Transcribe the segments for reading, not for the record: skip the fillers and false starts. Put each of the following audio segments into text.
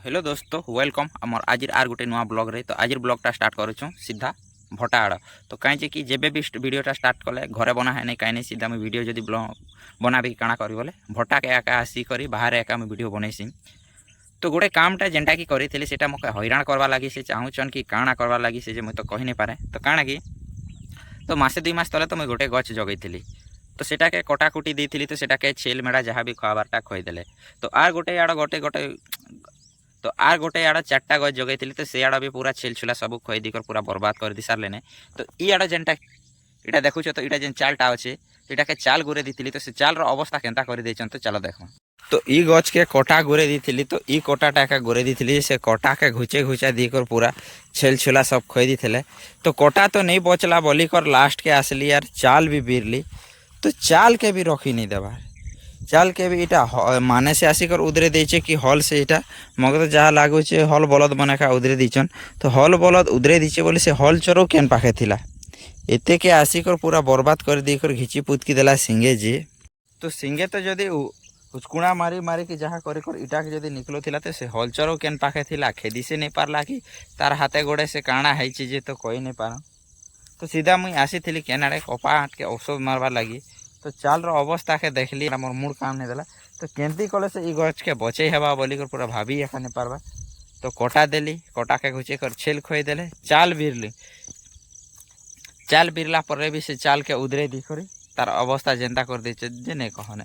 Hello दोस्तों welcome आमर आज आर गोटे नुआ ब्लॉग रे। तो आज ब्लॉगटा स्टार्ट करूँ सीधा भटा आड़। तो कहीं कि जेबे भी वीडियोटा स्टार्ट कले घरे बना है नहीं कहीं सीधा मुझे वीडियो जब ब्लॉग बना भी काଣା करी बोले भटा के एका आसिक बाहर एका मुझे वीडियो बनैसी। तो गोटे कामटा जेनटा कि करी सेटा मके हैरान करवा लगी से चाहून कि काଣା करवा लगी से मुझे तो कही नहीं पारे। तो काଣା कि तो मासे 2 मास तले तो मुझे गोटे गच जगई तो सेटा के कटाकुटी दी तो सेटा के छेल मेढ़ा जहाँ भी खुआबारटा खुईदे। तो आर गोटे आड़ गोटे गोटे तो आर गोटे आड़ 4टा गज जगई तो से आड़ भी पूरा छेल छुला सब खुई दी पूरा बर्बाद कर दी सारे। तो ई आड़ जेनटा इटा देखुच तो इटा जेन चालटा अच्छे इटा के चाल गुरे दी तो से चाल अवस्था केनता कर देछन। तो चलो देखो। तो ई गच के कटा गुरे दी तो ई कटाटा का गुरे दी से कटा के घुचे घुचा दीकर पूरा छेल छुला सब खुई दी। तो कटा तो नहीं बचला बोली कर लास्ट के आसली यार चाल भी बीरली। तो चाल के भी रखी नहीं देवार चाल के भी इटा माने से आसिकर उधरे देचे कि हल से इटा मगर तो जहाँ लगुचे हल बलद बना का उधरे दीचन। तो हल बलद उधरे दीचे बोले से हल चरो केन पाखे थिला एते के आसिकर पूरा बर्बाद कर देकर घिची पुतकी देला सिंगे जी। तो सिंगे तो जदि उचकुणा मारी मारी कि जहाँ कर इटा के जदि निकलो थिला तो से हल चरो केन पाखे थिला खेदी से नहीं पारला कि तार हाथे गोड़े से काଣା है जे तो कही नहीं पार। तो सीधा मुई आसी थी केन आड़े कपा आट के औषध मारवा लगी। तो चाल अवस्था के देखली मोर मूड काम नहीं देला। तो केमती कले से गच के बचे हेबा बोलिक पूरा भाभी एका नहीं पारबा। तो कटा देली कटा के घुचे कर छेल खुई देले चाल बीरली। चाल बीरला पर भी से चाल के उधरे दी करी तार अवस्था जेनता कर दे जे नहीं कहने।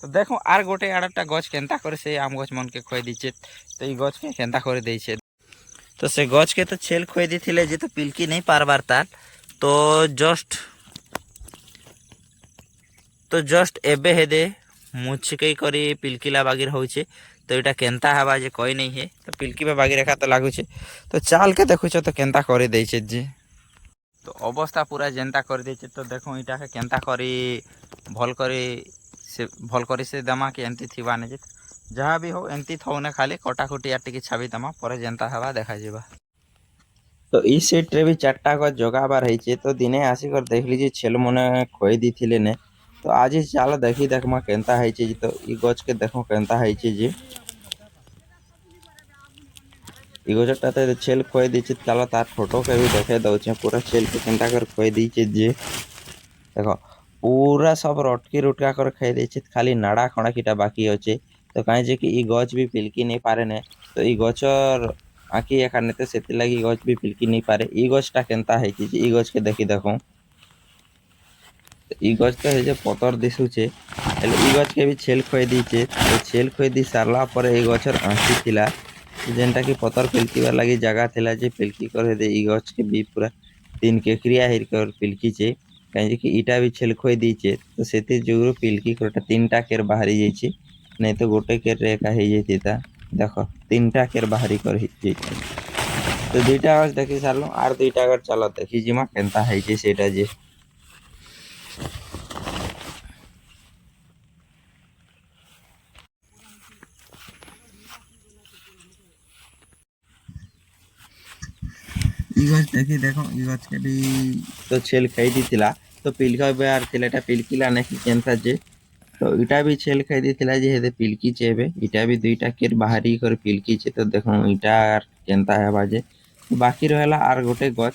तो देखो आर गोटे आड़टा गच केनता करे से आम गच मन के खुई दीचे। तो ई गच के केनता कर दे। तो से गच के तो छेल खुई दी थिले जे तो पिलकी नहीं पारबार तार। तो जस्ट एबे हेदे मुझके करी पिलकिला बागिर होचे। तो यहाँ केनता हवा जे कही नहीं है। तो पिलकी में बागिर रेखा तो लगुचे। तो चाल के देखुच तो केनता कर दे जे। तो अवस्था पूरा जेनता कर दे। तो देखो इटा के केनता करी भल करी से दमा कि एमती थीवा नहीं जहाँ भी हो एमती थौने खाली कटाकुटी या टिकी छाबी दमा पर जेनता हवा देखा जावा। तो ई सेट रे भी 4टा गज जगाबार है। तो दिने आसिकर देख लीजिए छेल मने खोई दी थिले ने। तो आज चलो देखी देखमा केनता है जी। तो ई गज के देखो केनता है जी ई गजटा तो छेल खोई दी चलो तार फोटो के भी देखे दौचे पूरा छेल के केनता कर खोई दी जे देखो पूरा सब रटकी रुटका कर खाई दे खाली नाड़ा खड़ा किटा बाकी अच्छे। तो कहीं जे कि ई गच भी पिलकी नहीं पारे ने। तो ई गचर आँखी एका ने तो से लगी गच भी पिलकी नहीं पारे। ई गचटा केनता है ई गच के देखी देखो। ई गच तो है पतर दिशुचे ई गच के भी छेल खोई दीचे। तो छेल खोई दी सारला पर ई गचर आँखी थिला जेनटा कि पतर पिलकीबार लगी जगह थिला जे पिलकी कर दे ई गच के भी पूरा 3 केकरिया हिर कर पिलकी चे कहीं कि इटा भी छेल खोई दीचे। तो से जो पिलकी करटा 3टा केर बाहरी जाइए नहीं तो गोटे केर एका हो जाता देख 3टा केर बाहरी कर जाइए। तो 2टा गज देखी सारू आर 2टा गज चलो देखी जिमा केनता है सेटा जे। ई गछ देखी देखो ई गछ के भी तो छेल खाई दी थिला। तो पिलका बेर थिला एटा पिलकिला नहीं केनता जे। तो इटा भी छेल खाई दी थिला जे हेदे पिलकी चेबे इटा भी 2टा केर बाहरी कर पिलकी चे। तो देखो इटा केनता है बाजे बाकी रहला आर गोटे गछ।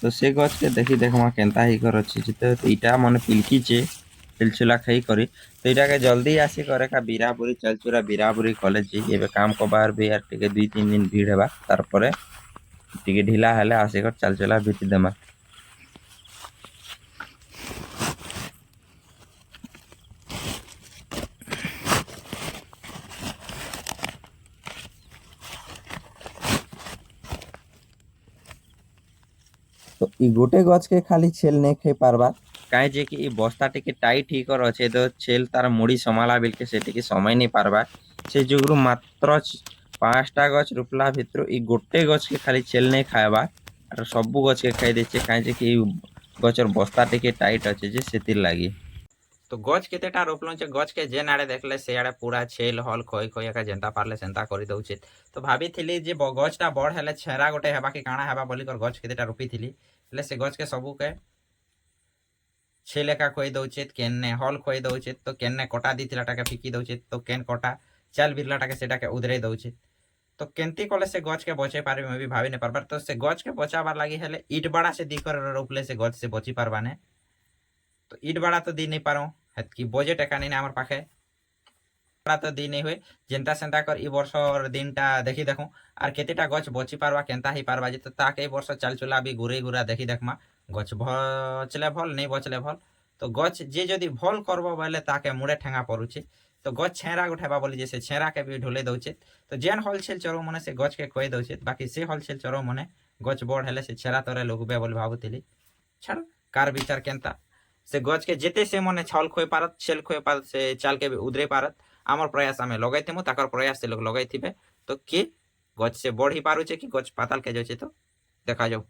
तो से गछ के देखी देखमा केनता ही कर अछि। तो इटा मन पिलकी चे छेलछुला खाई करी। तो इटा के जल्दी आसी करे का बीरापुरी चलचुरा बीरापुरी कॉलेज एबे काम को बाहर भी यार टिके 2-3 दिन भीड़ हेबा तार परे टिके ढिला हेले आसिकर चलचुला बीती देमा। तो ई गोटे गछ के खाली छेल नहीं खाई पारबा कहीं जे कि बस्ता टिके टाइट ही कर अच्छे। तो छेल तार मुड़ी संभाला बिलके से टिके समय नहीं पारबा से जुगरू मात्र 5टा गछ रुपला भितर ई गोटे गछ के खाली छेल नहीं खाएबा और सबू गछ के खाई देचे कहीं जे कि गचर बस्ता टिके टाइट अच्छे जे सेतिर लागी। तो गछ केतेटा रोपल गछ के जेन आड़े देखले से आड़े पूरा छेल हल खोई खोई एका जेनता पारले सेंता कर दउचे। तो भाभी थिली जे गछटा बड़ हेले छेरा गोटे हेबा कि काଣା हेबा बोली कर गछ केतेटा रोपी थिली हेले से गछ के सबू के छेल एका खोई दउचे केन्ने हल खोई दउचे। तो केन्ने कटा दी थिलाटा के फिकी दउचे तो केन कटा चाल बिरलाटा के सेटा के उधरे दउचे। तो केंती कले से गछ के बचे पारे मैं भी भाभी नहीं पारबार तो से गछ के बचाबार लगी हेले इट बाड़ा से दी कर रोपले से गछ से बची पारबा ने तो इट बाड़ा तो दी नहीं पारो हेतकी बजेट एका नहीं आमर पाखे तो दी नहीं हुए जेनता सेंता कर ई वर्ष दिनटा देखी देखूँ आर केतेटा गछ बची पारबा केनता ही पारबा जे तो ताके वर्ष चाल चुला भी गुरे गुरा देखी देखमा गछ बचले भल नहीं बचले भल तो गछ जे जदि भल करबो बोले ताके मुड़े ठेंगा पड़ुचे तो गछ छेरा उठाबा बोली जैसे छेरा के भी ढोले दउचे तो जेन होलसेल चरो मने से गछ के खोई दउचे बाकी से होलसेल चरो मने गछ बड़ हेले से छेरा तरे लगबे बोली भाबुतिली छाड़ कार विचार केनता से गछ के जेते से मने छल खोई पारत छेल खोई पारत से चाल के भी उदरे पारत आमर प्रयास आमे लगाइथिमु ताकर प्रयास से लोग लगाइथिबे तो के गछ से बढ़ी पारुचे कि गछ पाताल के जाउचे तो देखा जाऊ।